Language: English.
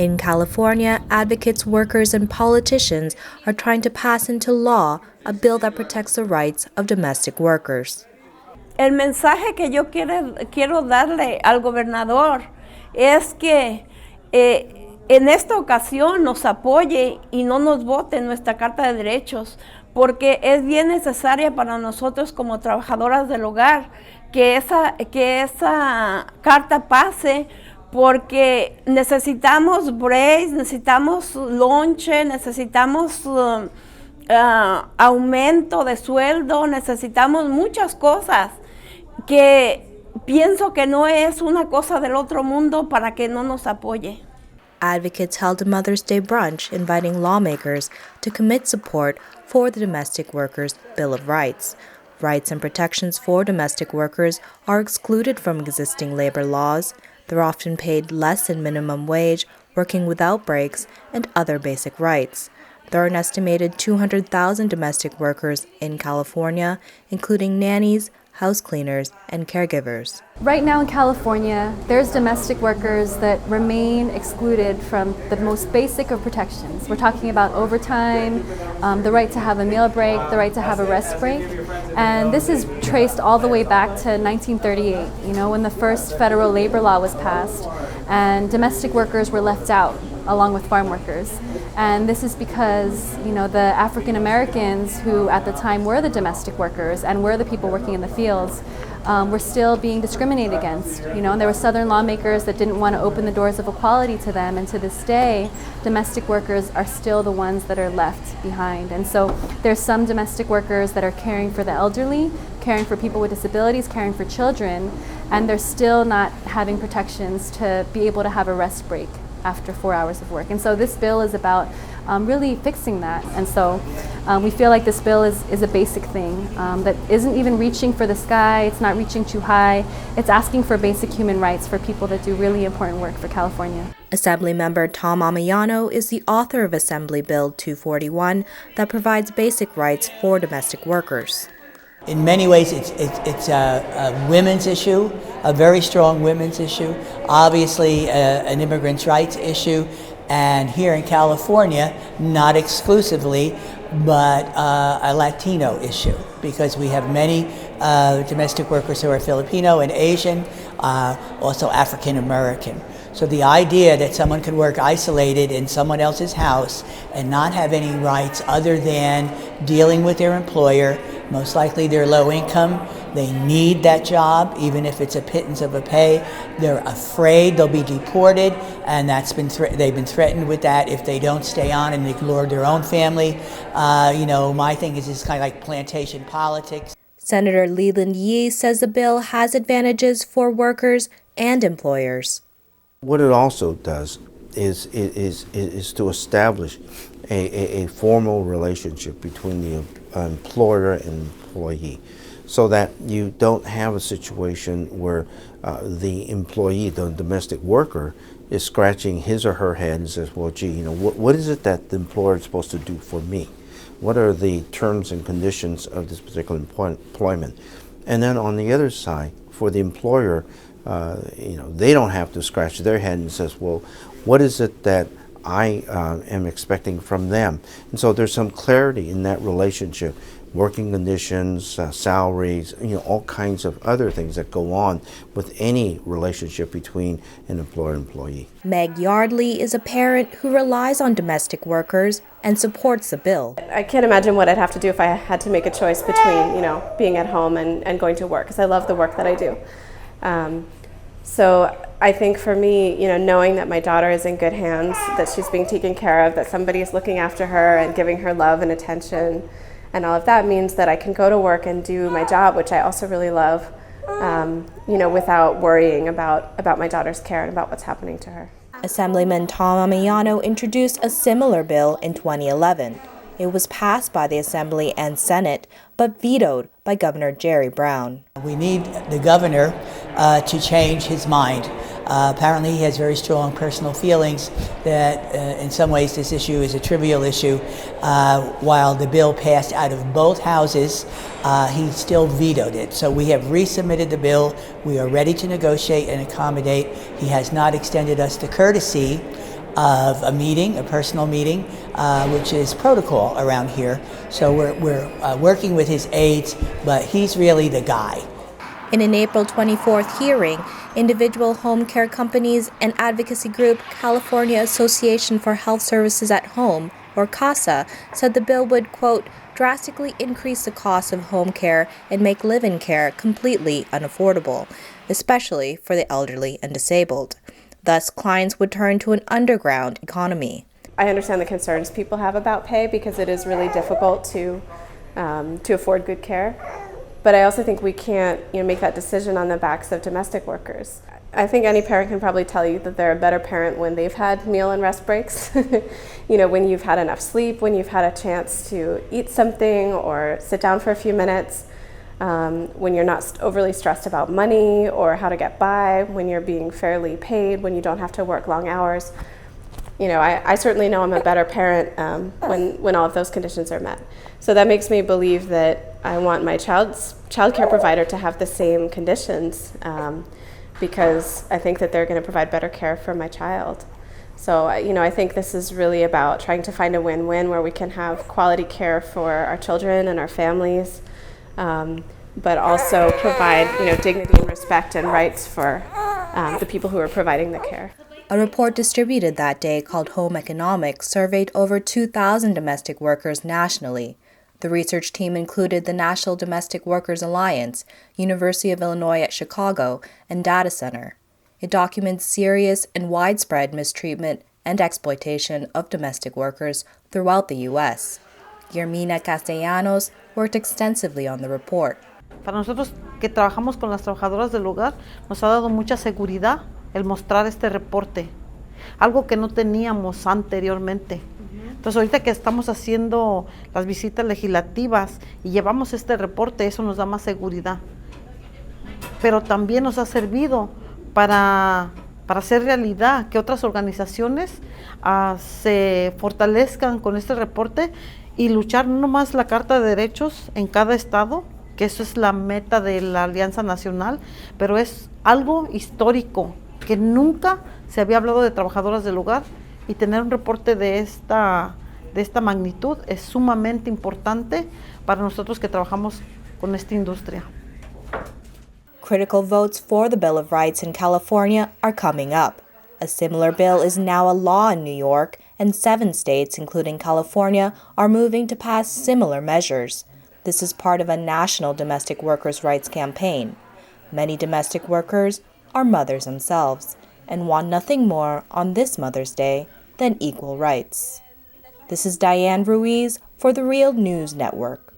In California, advocates, workers, and politicians are trying to pass into law a bill that protects the rights of domestic workers. El mensaje que yo quiero darle al gobernador es que en esta ocasión nos apoye y no nos vote nuestra Carta de Derechos, porque es bien necesaria para nosotros como trabajadoras del hogar que esa carta pase, porque necesitamos breaks, necesitamos lonche, necesitamos aumento de sueldo, necesitamos muchas cosas que pienso que no es una cosa del otro mundo para que no nos apoye. Advocates held a Mother's Day brunch inviting lawmakers to commit support for the Domestic Workers' Bill of Rights. Rights and protections for domestic workers are excluded from existing labor laws. They're often paid less than minimum wage, working without breaks, and other basic rights. There are an estimated 200,000 domestic workers in California, including nannies, house cleaners, and caregivers. Right now in California, there's domestic workers that remain excluded from the most basic of protections. We're talking about overtime, the right to have a meal break, the right to have a rest break. And this is traced all the way back to 1938, when the first federal labor law was passed, and domestic workers were left out along with farm workers. And this is because, the African Americans who at the time were the domestic workers and were the people working in the fields were still being discriminated against, and there were Southern lawmakers that didn't want to open the doors of equality to them, and to this day, domestic workers are still the ones that are left behind. And so there's some domestic workers that are caring for the elderly, caring for people with disabilities, caring for children, and they're still not having protections to be able to have a rest break after 4 hours of work. And so this bill is about really fixing that. And so we feel like this bill is a basic thing that isn't even reaching for the sky, it's not reaching too high, it's asking for basic human rights for people that do really important work for California. Assemblymember Tom Ammiano is the author of Assembly Bill 241 that provides basic rights for domestic workers. In many ways, it's a women's issue, a very strong women's issue, obviously an immigrants' rights issue, and here in California, not exclusively, but a Latino issue, because we have many domestic workers who are Filipino and Asian, also African American. So the idea that someone could work isolated in someone else's house and not have any rights other than dealing with their employer, most likely they're low income, they need that job, even if it's a pittance of a pay. They're afraid they'll be deported, and they've been threatened with that if they don't stay on and ignore their own family. My thing is it's kind of like plantation politics. Senator Leland Yee says the bill has advantages for workers and employers. What it also does is to establish a formal relationship between the employer and employee, so that you don't have a situation where the employee, the domestic worker, is scratching his or her head and says, well, gee, what is it that the employer is supposed to do for me? What are the terms and conditions of this particular employment? And then on the other side, for the employer, they don't have to scratch their head and says, well, what is it that I am expecting from them? And so there's some clarity in that relationship, working conditions, salaries, all kinds of other things that go on with any relationship between an employer and employee. Meg Yardley is a parent who relies on domestic workers and supports the bill. I can't imagine what I'd have to do if I had to make a choice between, being at home and going to work, because I love the work that I do. So I think for me, knowing that my daughter is in good hands, that she's being taken care of, that somebody is looking after her and giving her love and attention, and all of that means that I can go to work and do my job, which I also really love, without worrying about my daughter's care and about what's happening to her. Assemblyman Tom Ammiano introduced a similar bill in 2011. It was passed by the Assembly and Senate, but vetoed by Governor Jerry Brown. We need the governor to change his mind. Apparently he has very strong personal feelings that in some ways this issue is a trivial issue. While the bill passed out of both houses, he still vetoed it. So we have resubmitted the bill. We are ready to negotiate and accommodate. He has not extended us the courtesy of a personal meeting, which is protocol around here. So we're working with his aides, but he's really the guy. In an April 24th hearing, individual home care companies and advocacy group California Association for Health Services at Home, or CASA, said the bill would, quote, drastically increase the cost of home care and make live-in care completely unaffordable, especially for the elderly and disabled. Thus, clients would turn to an underground economy. I understand the concerns people have about pay because it is really difficult to afford good care. But I also think we can't make that decision on the backs of domestic workers. I think any parent can probably tell you that they're a better parent when they've had meal and rest breaks. When you've had enough sleep, when you've had a chance to eat something or sit down for a few minutes, when you're not overly stressed about money or how to get by, when you're being fairly paid, when you don't have to work long hours. I certainly know I'm a better parent when all of those conditions are met. So that makes me believe that I want my child care provider to have the same conditions because I think that they're going to provide better care for my child. So, I think this is really about trying to find a win-win where we can have quality care for our children and our families, but also provide, dignity and respect and rights for the people who are providing the care. A report distributed that day called Home Economics surveyed over 2,000 domestic workers nationally. The research team included the National Domestic Workers Alliance, University of Illinois at Chicago, and Data Center. It documents serious and widespread mistreatment and exploitation of domestic workers throughout the U.S. Guillermina Castellanos worked extensively on the report. Para nosotros que trabajamos con las trabajadoras del hogar, nos ha dado mucha seguridad el mostrar este reporte, algo que no teníamos anteriormente. Entonces ahorita que estamos haciendo las visitas legislativas y llevamos este reporte, eso nos da más seguridad. Pero también nos ha servido para hacer realidad que otras organizaciones se fortalezcan con este reporte y luchar no nomás la Carta de Derechos en cada estado, que eso es la meta de la Alianza Nacional, pero es algo histórico, que nunca se había hablado de trabajadoras del hogar, y tener un reporte de esta magnitud es sumamente importante para nosotros que trabajamos con esta industria. Critical votes for the Bill of Rights in California are coming up. A similar bill is now a law in New York, and 7 states, including California, are moving to pass similar measures. This is part of a national domestic workers' rights campaign. Many domestic workers are mothers themselves and want nothing more on this Mother's Day than equal rights. This is Diane Ruiz for the Real News Network.